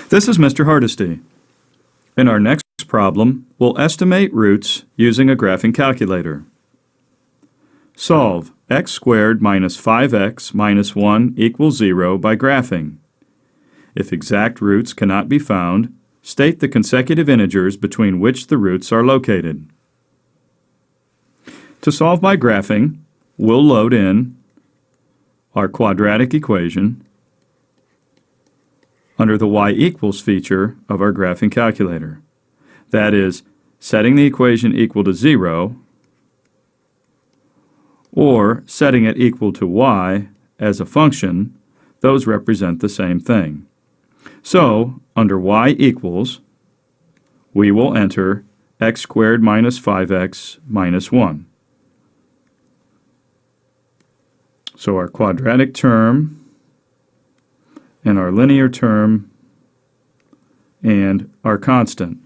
This is Mr. Hardesty. In our next problem, we'll estimate roots using a graphing calculator. Solve x squared minus 5x minus 1 equals 0 by graphing. If exact roots cannot be found, state the consecutive integers between which the roots are located. To solve by graphing, we'll load in our quadratic equation under the y equals feature of our graphing calculator. That is, setting the equation equal to 0 or setting it equal to y as a function. Those represent the same thing. So, under y equals, we will enter x squared minus 5x minus 1. So our quadratic term and our linear term and our constant.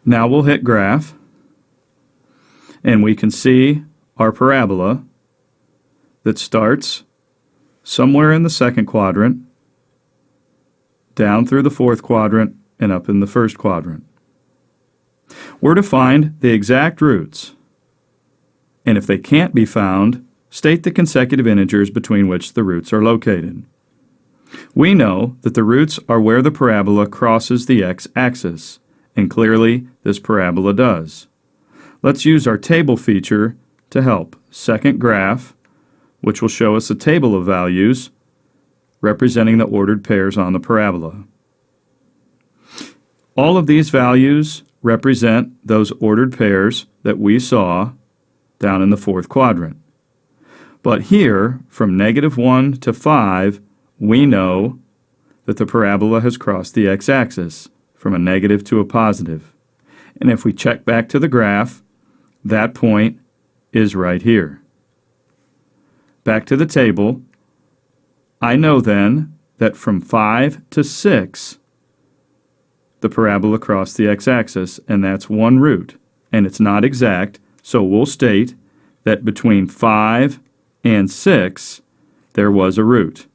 Now we'll hit graph, and we can see our parabola that starts somewhere in the second quadrant, down through the fourth quadrant, and up in the first quadrant. We're to find the exact roots, and if they can't be found, state the consecutive integers between which the roots are located. We know that the roots are where the parabola crosses the x-axis, and clearly this parabola does. Let's use our table feature to help. Second graph, which will show us a table of values representing the ordered pairs on the parabola. All of these values represent those ordered pairs that we saw down in the fourth quadrant. But here, from -1 to 5, we know that the parabola has crossed the x-axis from a negative to a positive. And if we check back to the graph, that point is right here. Back to the table, I know then that from 5 to 6, the parabola crossed the x-axis, and that's one root. And it's not exact, so we'll state that between 5 and 6, there was a root.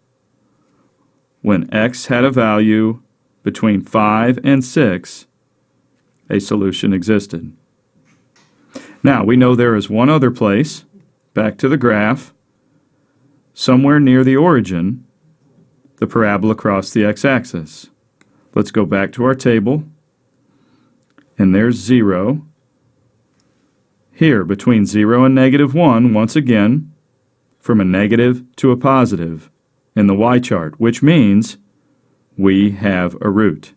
When x had a value between 5 and 6, a solution existed. Now, we know there is one other place, back to the graph, somewhere near the origin, the parabola crossed the x-axis. Let's go back to our table, and there's 0. Here, between 0 and -1, once again, from a negative to a positive in the y chart, which means we have a root.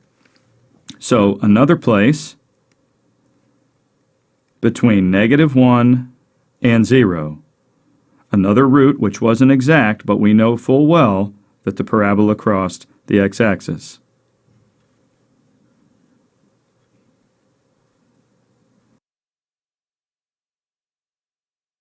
So another place between -1 and 0. Another root which wasn't exact, but we know full well that the parabola crossed the x-axis.